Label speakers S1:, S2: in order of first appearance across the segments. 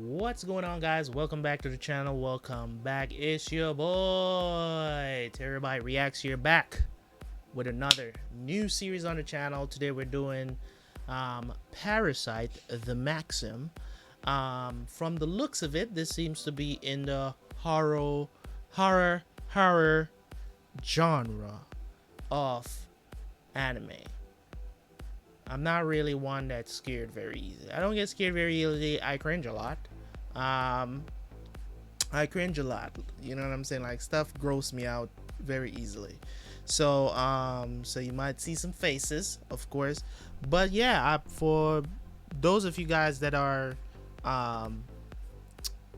S1: What's going on, guys? Welcome back to the channel. Welcome back. It's your boy Terabyt Reacts here, back with another new series on the channel. Today we're doing Parasyte The Maxim. From the looks of it, this seems to be in the horror genre of anime. I'm not really one that's scared very easily. I don't get scared very easily. I cringe a lot. I cringe a lot. You know what I'm saying? Like, stuff gross me out very easily. So you might see some faces, of course. But yeah, for those of you guys that are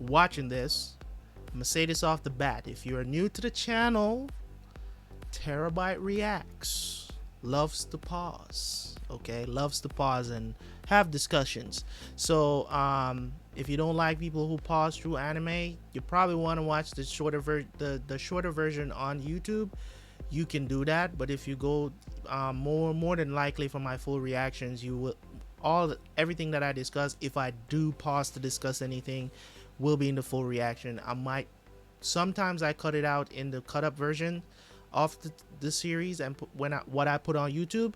S1: watching this, I'm gonna say this off the bat. If you're new to the channel, Terabyt Reacts loves to pause. Okay, loves to pause and have discussions. So if you don't like people who pause through anime, you probably want to watch the shorter version on YouTube. You can do that, but if you go more than likely for my full reactions, you will everything that I discuss, if I do pause to discuss anything, will be in the full reaction. Sometimes I cut it out in the cut up version of the series and what I put on YouTube,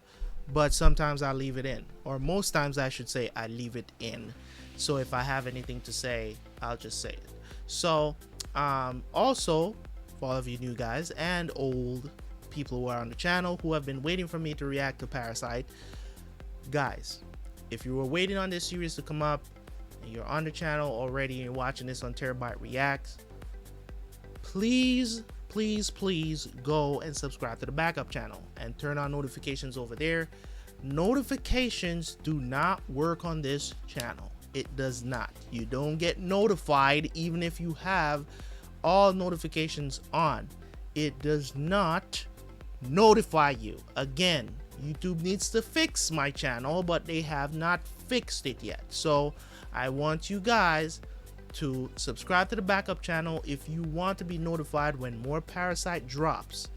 S1: but sometimes I leave it in, or most times I should say I leave it in. So if I have anything to say, I'll just say it. So also, for all of you new guys and old people who are on the channel who have been waiting for me to react to Parasyte, guys, if you were waiting on this series to come up and you're on the channel already and you're watching this on Terabyt Reacts, please go and subscribe to the backup channel and turn on notifications over there. Notifications do not work on this channel. It does not. You don't get notified even if you have all notifications on. It does not notify you. Again, YouTube needs to fix my channel, but they have not fixed it yet. So I want you guys to subscribe to the backup channel if you want to be notified when more Parasyte drops.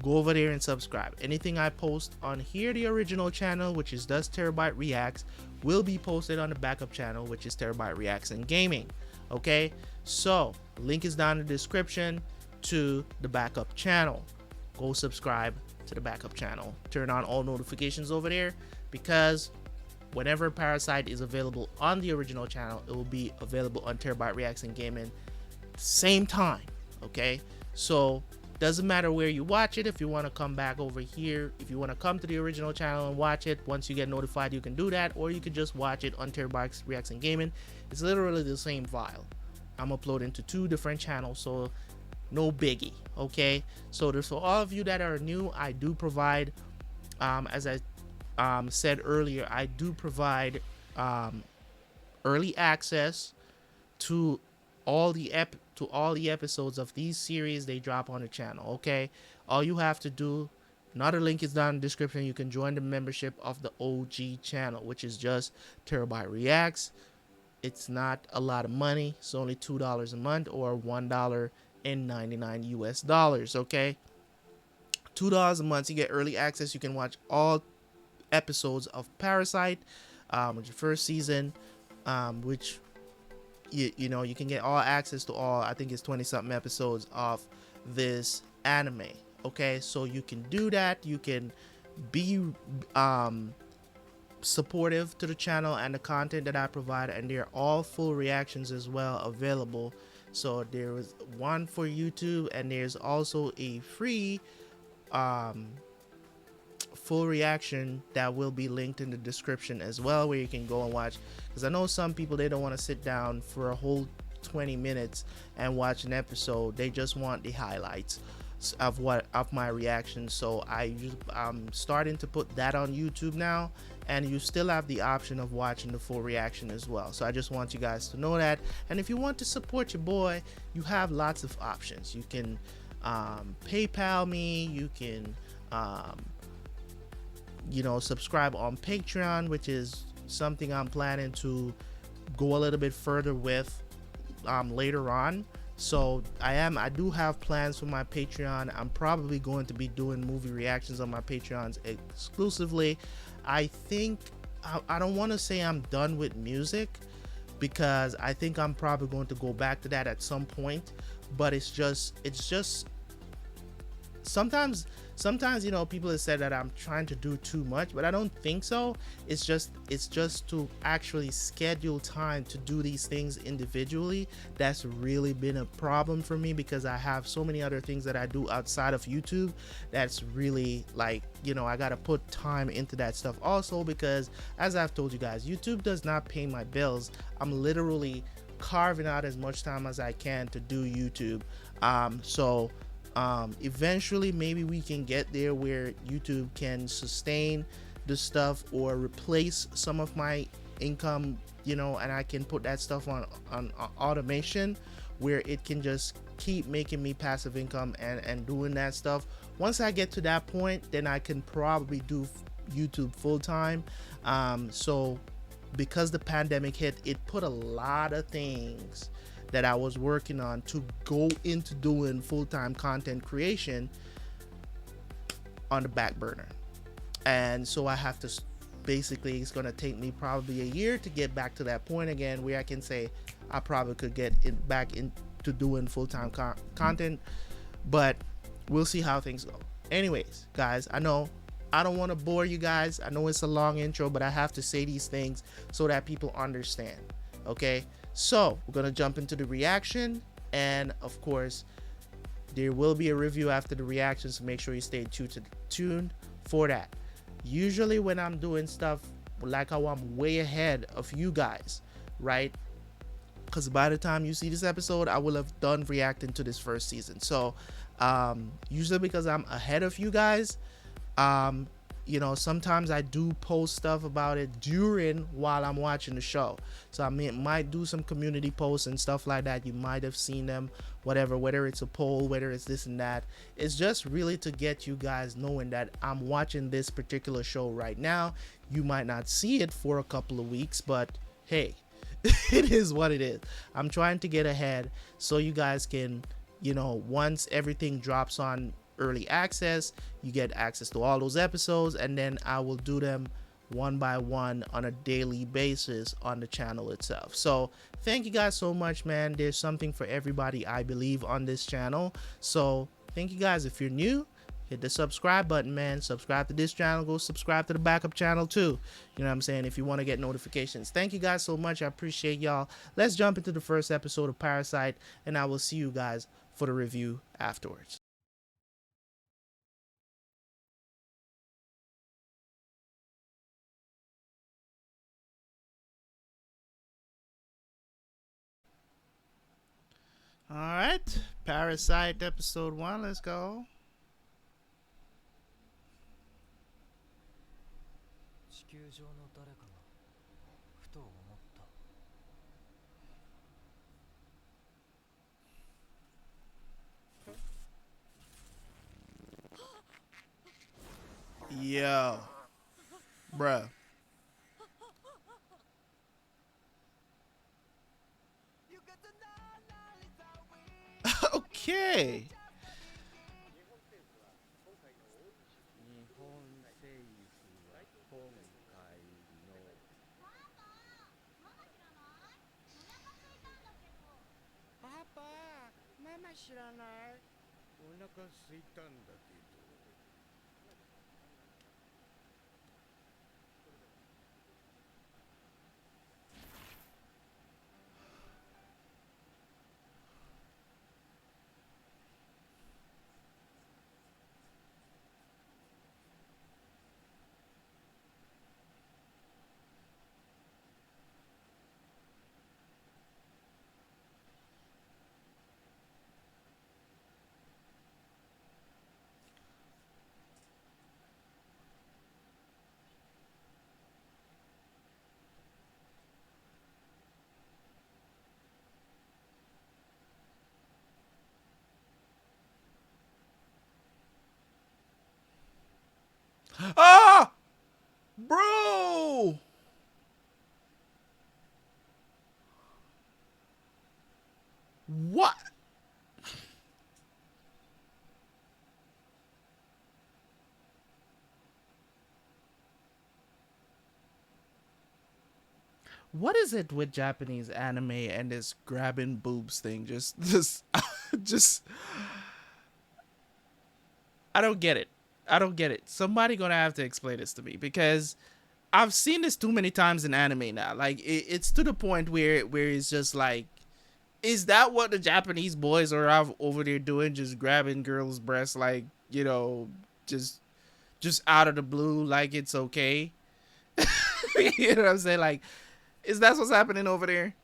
S1: Go over there and subscribe. Anything I post on here, the original channel, which is Does Terabyt Reacts, will be posted on the backup channel, which is Terabyt Reacts and Gaming. Okay, so link is down in the description to the backup channel. Go subscribe to the backup channel. Turn on all notifications over there, because whenever Parasyte is available on the original channel, it will be available on Terabyt Reacts and Gaming same time. Okay, so doesn't matter where you watch it. If you want to come back over here, if you want to come to the original channel and watch it, once you get notified, you can do that, or you can just watch it on Terabyt Reacts and Gaming. It's literally the same file. I'm uploading to 2 different channels, so no biggie. Okay, so for all of you that are new, I do provide, as I said earlier, I do provide early access to all the episodes of these series. They drop on the channel. Okay, all you have to do, another link is down in the description. You can join the membership of the OG channel, which is just Terabyt Reacts. It's not a lot of money. It's only $2 a month, or $1.99 US. Okay, $2 a month, you get early access. You can watch all episodes of Parasyte, which is the first season, which you know, you can get all access to all, I think it's 20 something episodes of this anime. Okay, so you can do that. You can be supportive to the channel and the content that I provide, and they're all full reactions as well available. So there is one for YouTube, and there's also a free full reaction that will be linked in the description as well, where you can go and watch, because I know some people, they don't want to sit down for a whole 20 minutes and watch an episode. They just want the highlights of my reaction. So I'm starting to put that on YouTube now, and you still have the option of watching the full reaction as well. So I just want you guys to know that. And if you want to support your boy, you have lots of options. You can PayPal me, you can you know, subscribe on Patreon, which is something I'm planning to go a little bit further with later on. So I do have plans for my Patreon. I'm probably going to be doing movie reactions on my Patreons exclusively. I think I don't want to say I'm done with music, because I think I'm probably going to go back to that at some point. But it's just sometimes people have said that I'm trying to do too much, but I don't think so. It's just to actually schedule time to do these things individually. That's really been a problem for me, because I have so many other things that I do outside of YouTube. That's really like, I gotta put time into that stuff also, because as I've told you guys, YouTube does not pay my bills. I'm literally carving out as much time as I can to do YouTube. So eventually maybe we can get there where YouTube can sustain the stuff or replace some of my income, and I can put that stuff on automation, where it can just keep making me passive income and doing that stuff. Once I get to that point, then I can probably do YouTube full time. So because the pandemic hit, it put a lot of things that I was working on to go into doing full-time content creation on the back burner. And so I have to basically, it's going to take me probably a year to get back to that point again, where I can say I probably could get it back into doing full-time content, but we'll see how things go. Anyways, guys, I know I don't want to bore you guys. I know it's a long intro, but I have to say these things so that people understand. Okay, so we're gonna jump into the reaction, and of course there will be a review after the reaction, so make sure you stay tuned for that. Usually when I'm doing stuff like how I'm way ahead of you guys, right? Because by the time you see this episode, I will have done reacting to this first season. So usually because I'm ahead of you guys, sometimes I do post stuff about it while I'm watching the show. So I might do some community posts and stuff like that. You might have seen them, whether it's a poll, whether it's this and that. It's just really to get you guys knowing that I'm watching this particular show right now. You might not see it for a couple of weeks, but hey, it is what it is. I'm trying to get ahead so you guys can, once everything drops on early access, you get access to all those episodes, and then I will do them one by one on a daily basis on the channel itself. So thank you guys so much, man. There's something for everybody, I believe, on this channel. So thank you guys. If you're new, hit the subscribe button, man. Subscribe to this channel. Go subscribe to the backup channel too. You know what I'm saying? If you want to get notifications. Thank you guys so much. I appreciate y'all. Let's jump into the first episode of Parasyte, and I will see you guys for the review afterwards. All right, Parasyte episode 1, let's go. Yo, bruh. Okay. Ah, bro. What? What is it with Japanese anime and this grabbing boobs thing? Just, I don't get it. I don't get it. Somebody gonna have to explain this to me because I've seen this too many times in anime now. Like it's to the point where it's just like, is that what the Japanese boys are over there doing? Just grabbing girls' breasts, like, just just out of the blue, like it's okay. You know what I'm saying? Like, is that what's happening over there?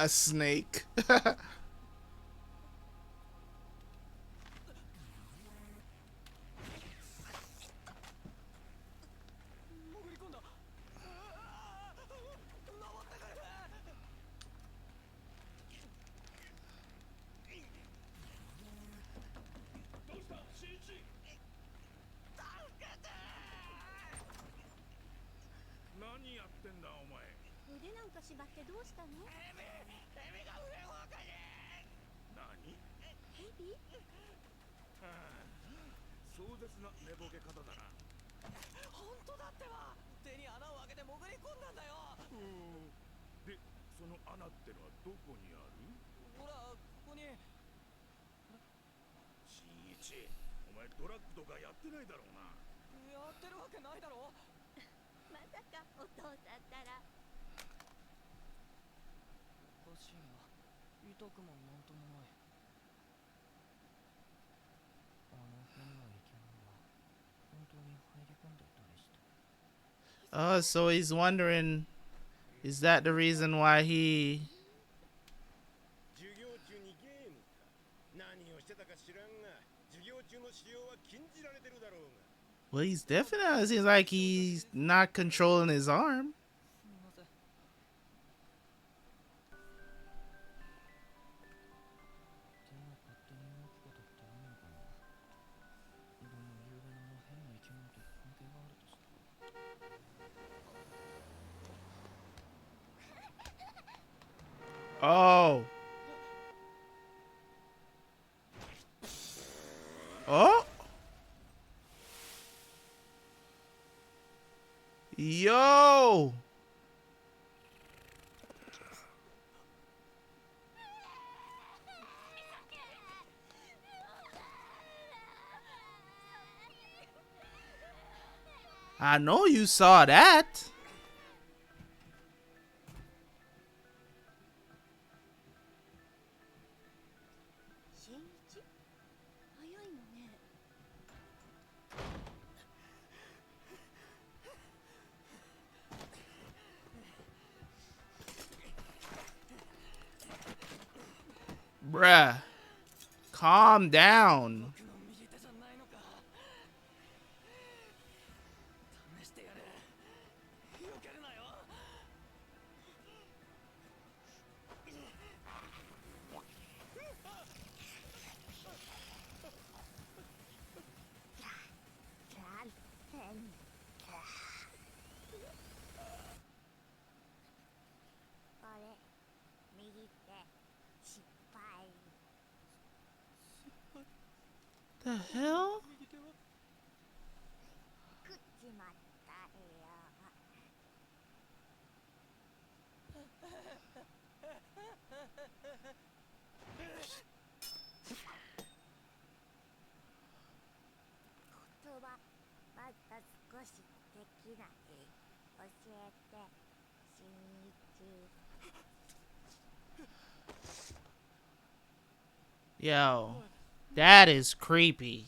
S1: A snake. Oh, so he's wondering, is that the reason why he? Well, he's definitely. It seems like he's not controlling his arm. Oh. Oh. Yo. I know you saw that. Bruh. Calm down. The hell? Yo, that is creepy.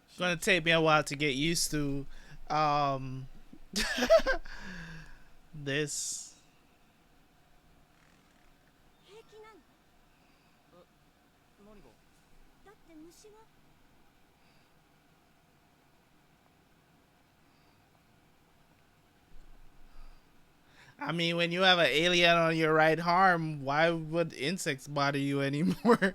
S1: It's gonna take me a while to get used to um this. I mean, when you have an alien on your right arm, why would insects bother you anymore?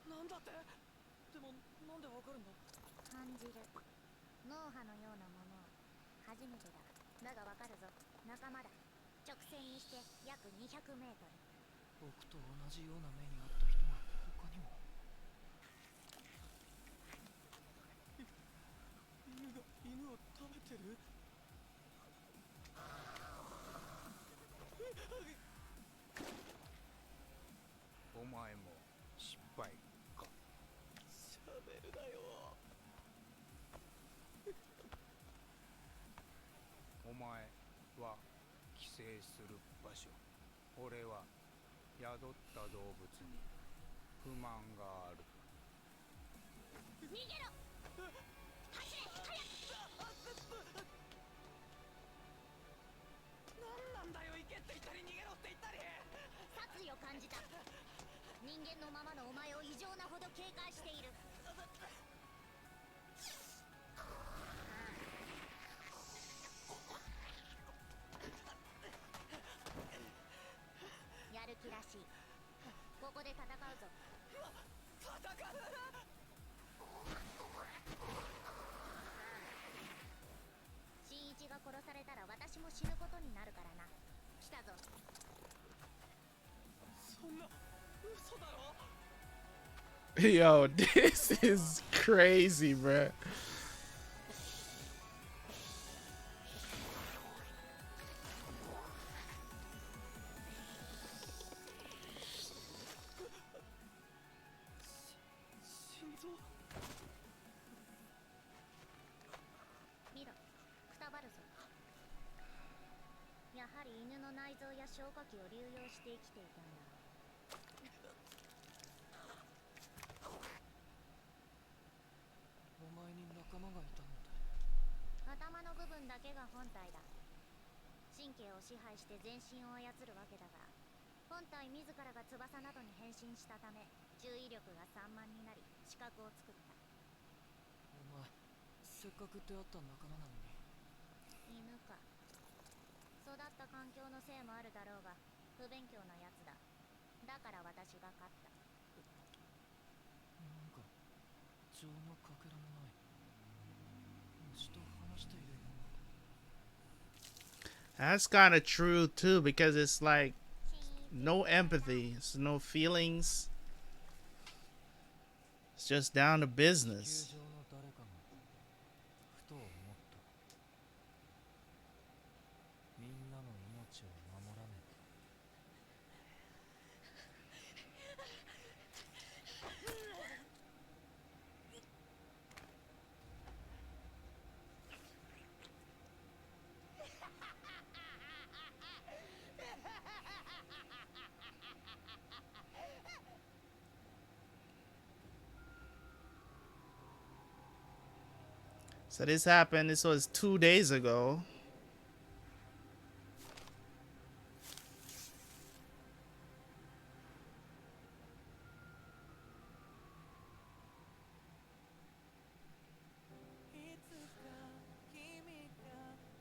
S2: なんだって。でもなんでわかるんだ。
S3: 感じる。脳波のようなもの。初めてだ。だがわかるぞ。仲間だ。直線にして約200メートル。
S2: 僕と同じような目に遭った人が他にも。犬を食べてる。
S4: お前も失敗か。
S2: 喋るなよ。
S4: お前は寄生する場所。俺は宿った動物に不満がある。
S3: 逃げろ。走れ、早く。
S2: なんなんだよ、行けって言ったり逃げろって言ったり。
S3: 殺意を感じた。人間のままのお前を異常なほど警戒している。やる気らしい。ここで戦うぞ。
S2: 戦う。
S3: 新一が殺されたら私も死ぬことになるからな。来たぞ。
S2: そんな嘘だろ。
S1: Yo, this is crazy, bruh.
S2: 心臓。
S3: 見ろ、くたばるぞ。やはり犬の内臓や消化器を流用して生きていたんだ。
S2: お前に仲間がいたので。
S3: 頭の部分だけが本体だ。神経を支配して全身を操るわけだが、本体自らが翼などに変身したため、注意力が散漫になり視覚を作った。
S2: お前せっかく出会った仲間なのに。
S3: 犬か。育った環境のせいもあるだろうが、不勉強なやつだ。だから私が勝った。
S2: なんか情のかけらもない。虫と話しているような。
S1: That's kind of true too, because it's like no empathy, it's no feelings. It's just down to
S2: 地
S1: business.
S2: 球上の誰かがふと思った。みんなの命を守らねば。
S1: So this happened, this was 2 days ago.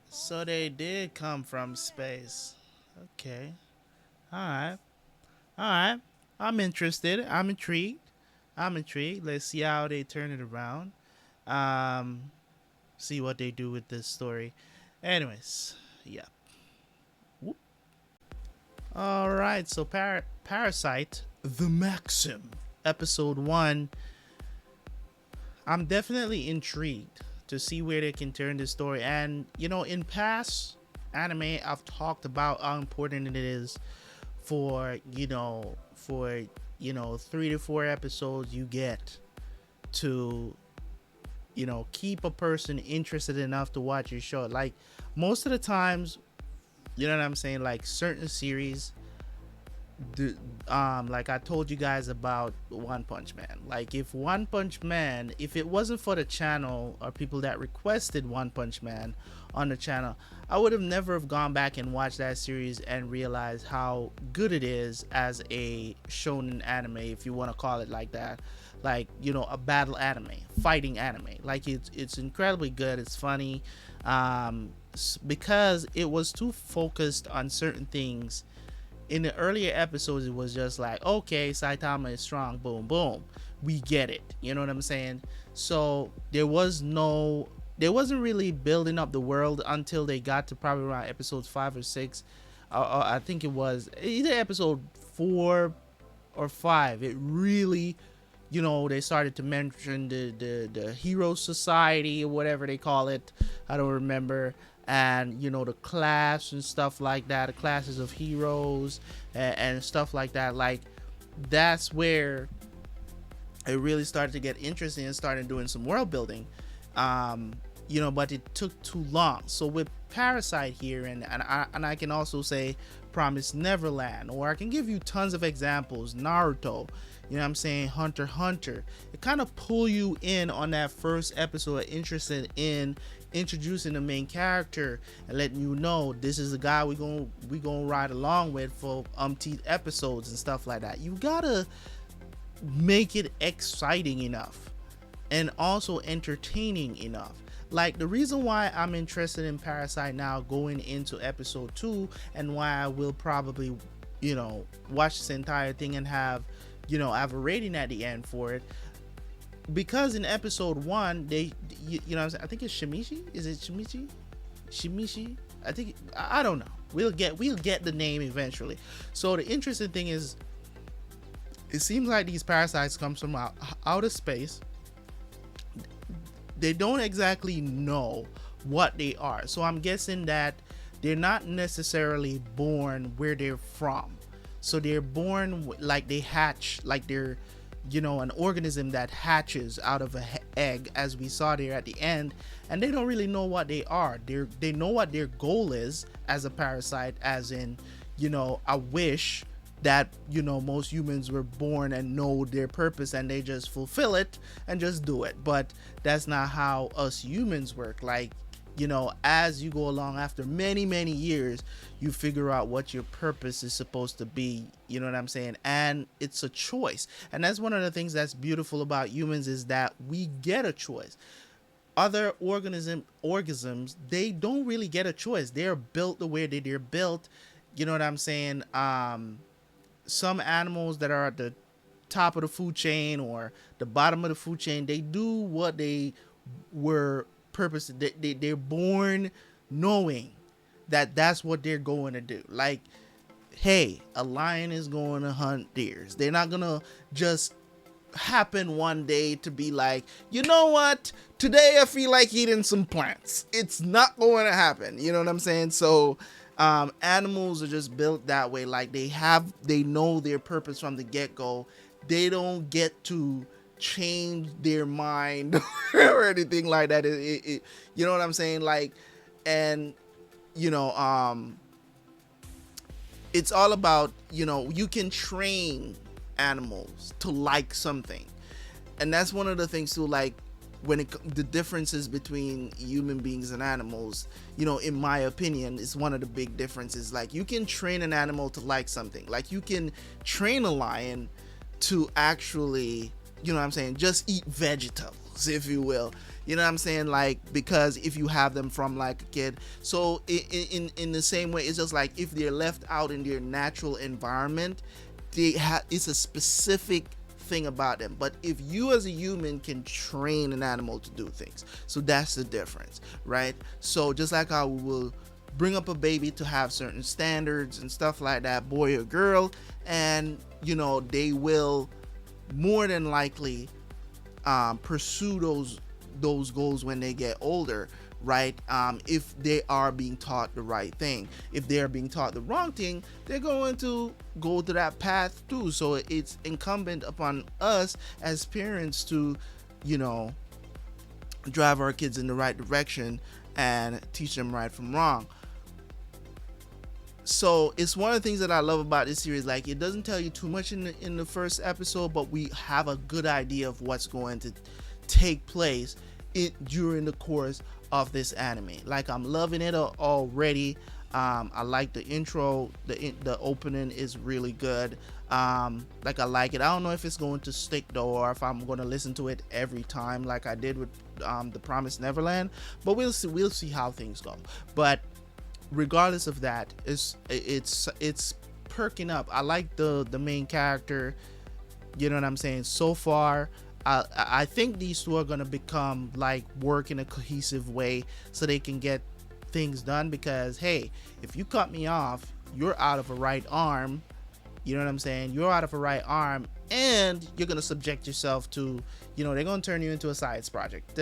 S1: So they did come from space. Okay. Alright. Alright. I'm interested. I'm intrigued. Let's see how they turn it around. See what they do with this story. Anyways, yeah. Whoop. Alright, so Parasyte The Maxim, episode 1. I'm definitely intrigued to see where they can turn this story. And, you know, in past anime, I've talked about how important it is for, 3 to 4 episodes you get to, keep a person interested enough to watch your show. Like, most of the times, you know what I'm saying? Like, certain series, like I told you guys about One Punch Man. Like, if One Punch Man, if it wasn't for the channel or people that requested One Punch Man on the channel, I would have never have gone back and watched that series and realized how good it is as a shonen anime, if you want to call it like that. Like, a battle anime, fighting anime. Like, it's incredibly good. It's funny, because it was too focused on certain things In the earlier episodes, it was just like, okay, Saitama is strong, boom, boom, we get it. You know what I'm saying? So there wasn't really building up the world until they got to probably around episodes 5 or 6. I think it was either episode 4 or 5. It really, they started to mention the hero society or whatever they call it. I don't remember. And the class and stuff like that, the classes of heroes and stuff like that. Like, that's where it really started to get interesting and started doing some world building. But it took too long. So with Parasyte here, and I can also say Promise Neverland, or I can give you tons of examples, Naruto, Hunter x Hunter. It kind of pull you in on that first episode, interested in introducing the main character and letting you know this is the guy we gonna ride along with for umpteen episodes and stuff like that. You gotta make it exciting enough and also entertaining enough. Like, the reason why I'm interested in Parasyte now going into episode 2, and why I will probably watch this entire thing and have a rating at the end for it, because in episode 1 they I think it's Shimichi. Is it Shimichi? I think, I don't know. We'll get the name eventually. So the interesting thing is, it seems like these parasites come from outer space. They don't exactly know what they are. So I'm guessing that they're not necessarily born where they're from. So they're born like they hatch, like they're an organism that hatches out of an egg, as we saw there at the end, and they don't really know what they are. They know what their goal is as a parasite, as in, I wish that most humans were born and know their purpose and they just fulfill it and just do it. But that's not how us humans work. Like, as you go along, after many years, you figure out what your purpose is supposed to be. You know what I'm saying? And it's a choice. And that's one of the things that's beautiful about humans, is that we get a choice. Other organisms, they don't really get a choice. They're built the way that they're built. You know what I'm saying? Some animals that are at the top of the food chain or the bottom of the food chain, they do what they were purpose. They're born knowing that that's what they're going to do. Like, hey, a lion is going to hunt deers. They're not gonna just happen one day to be like, you know what, today I feel like eating some plants. It's not going to happen. You know what I'm saying? So animals are just built that way. Like, they know their purpose from the get-go. They don't get to change their mind or anything like that. You know what I'm saying? Like, and it's all about, you can train animals to like something, and that's one of the things too. Like, the differences between human beings and animals, in my opinion, is one of the big differences. Like, you can train an animal to like something. Like, you can train a lion to actually, just eat vegetables, if you will. You know what I'm saying? Like, because if you have them from like a kid. So in the same way, it's just like, if they're left out in their natural environment, it's a specific thing about them. But if you as a human can train an animal to do things, so that's the difference, right? So just like how we will bring up a baby to have certain standards and stuff like that, boy or girl, and they will more than likely pursue those goals when they get older, right? If they are being taught the right thing. If they're being taught the wrong thing, they're going to go to that path too. So it's incumbent upon us as parents to, drive our kids in the right direction and teach them right from wrong. So it's one of the things that I love about this series. Like, it doesn't tell you too much in the first episode, but we have a good idea of what's going to take place during the course of this anime. Like, I'm loving it already. I like the intro. The opening is really good. Like, I like it. I don't know if it's going to stick though, or if I'm going to listen to it every time like I did with the Promised Neverland, but we'll see how things go. But regardless of that, it's perking up. I like the main character. You know what I'm saying? So far, I think these two are gonna become like work in a cohesive way so they can get things done. Because hey, if you cut me off, you're out of a right arm. You know what I'm saying? You're out of a right arm, and you're gonna subject yourself to, you know, they're gonna turn you into a science project.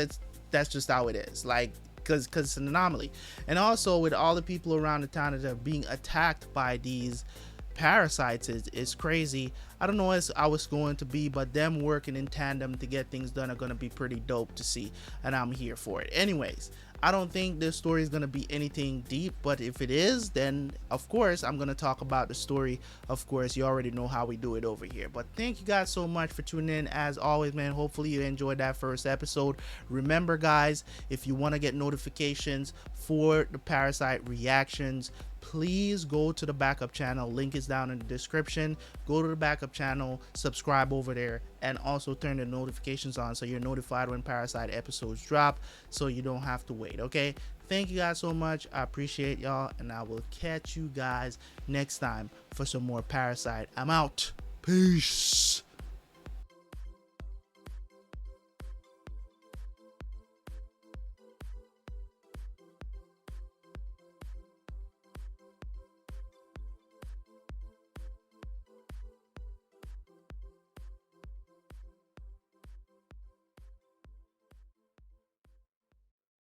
S1: That's just how it is. Like, because it's an anomaly. And also with all the people around the town that are being attacked by these parasites is crazy. I don't know how it's going to be, but them working in tandem to get things done are going to be pretty dope to see, and I'm here for it. Anyways, I don't think this story is going to be anything deep, but if it is, then of course I'm going to talk about the story. Of course, you already know how we do it over here. But thank you guys so much for tuning in. As always, man, hopefully you enjoyed that first episode. Remember, guys, if you want to get notifications for the Parasyte reactions, please go to the backup channel. Link is down in the description. Go to the backup channel, subscribe over there, and also turn the notifications on so you're notified when Parasyte episodes drop, so you don't have to wait. Okay, thank you guys so much. I appreciate y'all, and I will catch you guys next time for some more Parasyte. I'm out. Peace.